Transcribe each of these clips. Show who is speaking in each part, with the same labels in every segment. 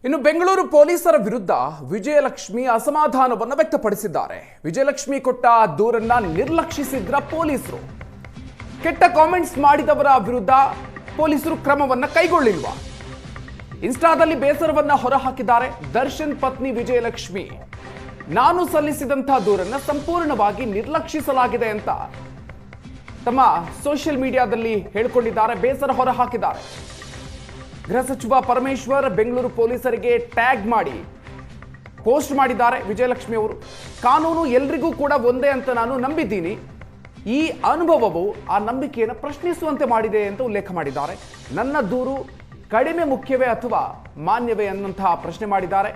Speaker 1: ಇನ್ನು ಬೆಂಗಳೂರು ಪೊಲೀಸರ ವಿರುದ್ಧ ವಿಜಯಲಕ್ಷ್ಮಿ ಅಸಮಾಧಾನವನ್ನು ವ್ಯಕ್ತಪಡಿಸಿದ್ದಾರೆ. ವಿಜಯಲಕ್ಷ್ಮಿ ಕೊಟ್ಟ ದೂರನ್ನ ನಿರ್ಲಕ್ಷಿಸಿದ್ರ ಪೊಲೀಸರು. ಕೆಟ್ಟ ಕಾಮೆಂಟ್ಸ್ ಮಾಡಿದವರ ವಿರುದ್ಧ ಪೊಲೀಸರು ಕ್ರಮವನ್ನ ಕೈಗೊಳ್ಳಿಲ್ವಾ? ಇನ್ಸ್ಟಾದಲ್ಲಿ ಬೇಸರವನ್ನ ಹೊರಹಾಕಿದ್ದಾರೆ ದರ್ಶನ್ ಪತ್ನಿ ವಿಜಯಲಕ್ಷ್ಮಿ. ನಾನು ಸಲ್ಲಿಸಿದಂತಹ ದೂರನ್ನ ಸಂಪೂರ್ಣವಾಗಿ ನಿರ್ಲಕ್ಷಿಸಲಾಗಿದೆ ಅಂತ ತಮ್ಮ ಸೋಷಿಯಲ್ ಮೀಡಿಯಾದಲ್ಲಿ ಹೇಳಿಕೊಂಡಿದ್ದಾರೆ, ಬೇಸರ ಹೊರಹಾಕಿದ್ದಾರೆ. ಗೃಹ ಸಚಿವ ಪರಮೇಶ್ವರ್ ಬೆಂಗಳೂರು ಪೊಲೀಸರಿಗೆ ಟ್ಯಾಗ್ ಮಾಡಿ ಪೋಸ್ಟ್ ಮಾಡಿದ್ದಾರೆ ವಿಜಯಲಕ್ಷ್ಮಿ ಅವರು. ಕಾನೂನು ಎಲ್ರಿಗೂ ಕೂಡ ಒಂದೇ ಅಂತ ನಾನು ನಂಬಿದ್ದೀನಿ. ಈ ಅನುಭವವು ಆ ನಂಬಿಕೆಯನ್ನು ಪ್ರಶ್ನಿಸುವಂತೆ ಮಾಡಿದೆ ಅಂತ ಉಲ್ಲೇಖ ಮಾಡಿದ್ದಾರೆ. ನನ್ನ ದೂರು ಕಡಿಮೆ ಮುಖ್ಯವೇ ಅಥವಾ ಮಾನ್ಯವೇ ಅನ್ನುವಂತಹ ಪ್ರಶ್ನೆ ಮಾಡಿದ್ದಾರೆ.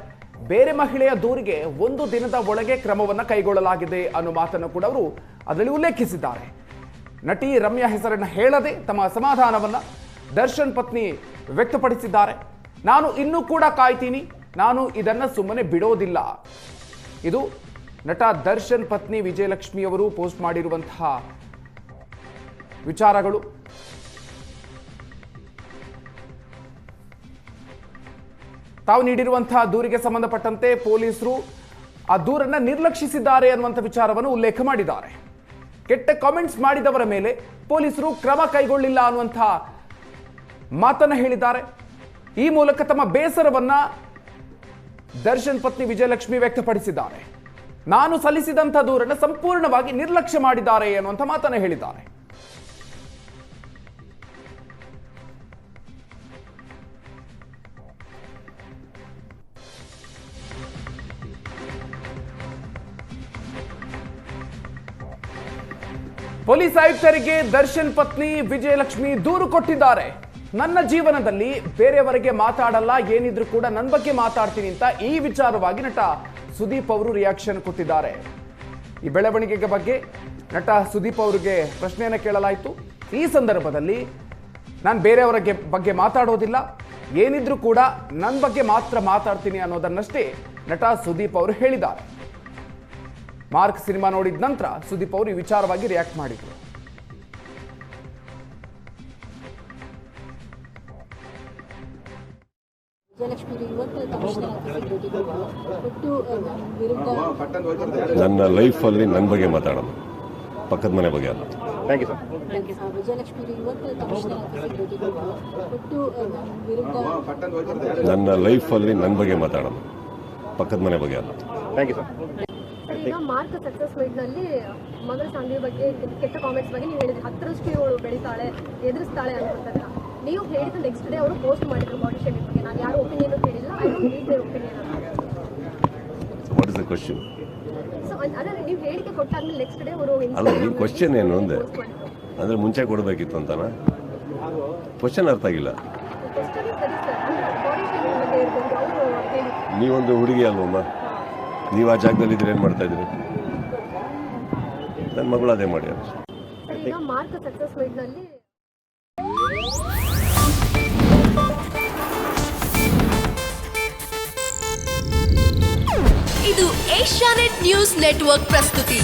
Speaker 1: ಬೇರೆ ಮಹಿಳೆಯ ದೂರಿಗೆ 1 ದಿನದ ಒಳಗೆ ಕ್ರಮವನ್ನು ಕೈಗೊಳ್ಳಲಾಗಿದೆ ಅನ್ನೋ ಮಾತನ್ನು ಕೂಡ ಅವರು ಅದರಲ್ಲಿ ಉಲ್ಲೇಖಿಸಿದ್ದಾರೆ. ನಟಿ ರಮ್ಯಾ ಹೆಸರನ್ನು ಹೇಳದೆ ತಮ್ಮ ಅಸಮಾಧಾನವನ್ನು ದರ್ಶನ್ ಪತ್ನಿ ವ್ಯಕ್ತಪಡಿಸಿದ್ದಾರೆ. ನಾನು ಇನ್ನೂ ಕೂಡ ಕಾಯ್ತೀನಿ, ನಾನು ಇದನ್ನು ಸುಮ್ಮನೆ ಬಿಡೋದಿಲ್ಲ. ಇದು ನಟ ದರ್ಶನ್ ಪತ್ನಿ ವಿಜಯಲಕ್ಷ್ಮಿ ಅವರು ಪೋಸ್ಟ್ ಮಾಡಿರುವಂತಹ ವಿಚಾರಗಳು. ತಾವು ನೀಡಿರುವಂತಹ ದೂರಿಗೆ ಸಂಬಂಧಪಟ್ಟಂತೆ ಪೊಲೀಸರು ಆ ದೂರನ್ನು ನಿರ್ಲಕ್ಷಿಸಿದ್ದಾರೆ ಅನ್ನುವಂಥ ವಿಚಾರವನ್ನು ಉಲ್ಲೇಖ ಮಾಡಿದ್ದಾರೆ. ಕೆಟ್ಟ ಕಾಮೆಂಟ್ಸ್ ಮಾಡಿದವರ ಮೇಲೆ ಪೊಲೀಸರು ಕ್ರಮ ಕೈಗೊಳ್ಳಿಲ್ಲ ಅನ್ನುವಂತಹ ಮಾತನ್ನ ಹೇಳಿದ್ದಾರೆ. ಈ ಮೂಲಕ ತಮ್ಮ ಬೇಸರವನ್ನ ದರ್ಶನ್ ಪತ್ನಿ ವಿಜಯಲಕ್ಷ್ಮಿ ವ್ಯಕ್ತಪಡಿಸಿದ್ದಾರೆ. ನಾನು ಸಲ್ಲಿಸಿದಂಥ ದೂರನ್ನು ಸಂಪೂರ್ಣವಾಗಿ ನಿರ್ಲಕ್ಷ್ಯ ಮಾಡಿದ್ದಾರೆ ಅನ್ನುವಂಥ ಮಾತನ್ನ ಹೇಳಿದ್ದಾರೆ. ಪೊಲೀಸ್ ಆಯುಕ್ತರಿಗೆ ದರ್ಶನ್ ಪತ್ನಿ ವಿಜಯಲಕ್ಷ್ಮಿ ದೂರು ಕೊಟ್ಟಿದ್ದಾರೆ. ನನ್ನ ಜೀವನದಲ್ಲಿ ಬೇರೆಯವರಿಗೆ ಮಾತಾಡಲ್ಲ, ಏನಿದ್ರು ಕೂಡ ನನ್ನ ಬಗ್ಗೆ ಮಾತಾಡ್ತೀನಿ ಅಂತ ಈ ವಿಚಾರವಾಗಿ ನಟ ಸುದೀಪ್ ಅವರು ರಿಯಾಕ್ಷನ್ ಕೊಟ್ಟಿದ್ದಾರೆ. ಈ ಬೆಳವಣಿಗೆ ಬಗ್ಗೆ ನಟ ಸುದೀಪ್ ಅವರಿಗೆ ಪ್ರಶ್ನೆಯನ್ನು ಕೇಳಲಾಯಿತು. ಈ ಸಂದರ್ಭದಲ್ಲಿ ನಾನು ಬೇರೆಯವರ ಬಗ್ಗೆ ಮಾತಾಡೋದಿಲ್ಲ, ಏನಿದ್ರು ಕೂಡ ನನ್ನ ಬಗ್ಗೆ ಮಾತ್ರ ಮಾತಾಡ್ತೀನಿ ಅನ್ನೋದನ್ನಷ್ಟೇ ನಟ ಸುದೀಪ್ ಅವರು ಹೇಳಿದ್ದಾರೆ. ಮಾರ್ಕ್ ಸಿನಿಮಾ ನೋಡಿದ ನಂತರ ಸುದೀಪ್ ಅವರು ಈ ವಿಚಾರವಾಗಿ ರಿಯಾಕ್ಟ್ ಮಾಡಿದ್ರು.
Speaker 2: ನನ್ನ ಲೈಫಲ್ಲಿ ನನ್ನ ಬಗ್ಗೆ ಮಾತಾಡೋದು, ಪಕ್ಕದ ಮನೆ ಬಗ್ಗೆ ಅಲ್ಲ. ನನ್ನ ಲೈಫಲ್ಲಿ ನನ್ನ ಬಗ್ಗೆ ಮಾತಾಡೋದು, ಪಕ್ಕದ ಮನೆ ಬಗ್ಗೆ ಅಲ್ಲ.
Speaker 3: ಈಗ ಮಾರ್ಕ್ ಸಕ್ಸಸ್ ಮೀಟ್ ನಲ್ಲಿ ಮಗಳ ಸಂಘಿ ಬಗ್ಗೆ ಕೆಟ್ಟ ಕಾಮೆಂಟ್ಸ್ ಬಗ್ಗೆ ನೀವು ಹೇಳಿದ್ರಿ, 10ರಷ್ಟು ಇವಳು ಬೆಳಿತಾಳೆ, ಎದುರಿಸ್ತಾಳೆ ಅನ್ಕೊಂತಾಗ ನೀವು ಹೇಳಿದ ನೆಕ್ಸ್ಟ್ ಡೇ ಅವರು ಪೋಸ್ಟ್ ಮಾಡಿದ್ರು ಬಾಡಿ ಶೇಮಿಂಗ್ ಬಗ್ಗೆ. ನಾನು ಯಾರು ಒಪಿನಿಯನ್ ಹೇಳಿಲ್ಲ, I don't need their opinion ಅಂತ.
Speaker 2: What is the question?
Speaker 3: So ಅದನ್ನ ನೀವು ಹೇಳಿಕೆ ಕೊಟ್ಟಾದ್ಮೇಲೆ ನೆಕ್ಸ್ಟ್ ಡೇ ಅವರು
Speaker 2: ಅಲ್ಲ, ಈ ಕ್ವೆಶ್ಚನ್ ಏನು ಅಂದೆ ಅಂದ್ರೆ ಮುಂಚೆ ಕೊಡಬೇಕಿತ್ತು ಅಂತನಾ? ಕ್ವೆಶ್ಚನ್ ಅರ್ಥ ಆಗಿಲ್ಲ. ನೀವೊಂದು ಹುಡುಗಿ ಅಲ್ವಮ್ಮ, ನೀವು ಆ ಜಾಗದಲ್ಲಿ ಇದ್ರೆ ಏನು ಮಾಡ್ತಾ ಇದ್ರಿ? ನನ್ನ ಮಗಳು ಅದೇ ಮಾಡಿ.
Speaker 3: ಈಗ ಮಾರ್ಕ್ ಸಕ್ಸಸ್ ಮೀಟ್ ನಲ್ಲಿ
Speaker 4: ಇದು ಏಷ್ಯಾನೆಟ್ ನ್ಯೂಸ್ ನೆಟ್ವರ್ಕ್ ಪ್ರಸ್ತುತಿ.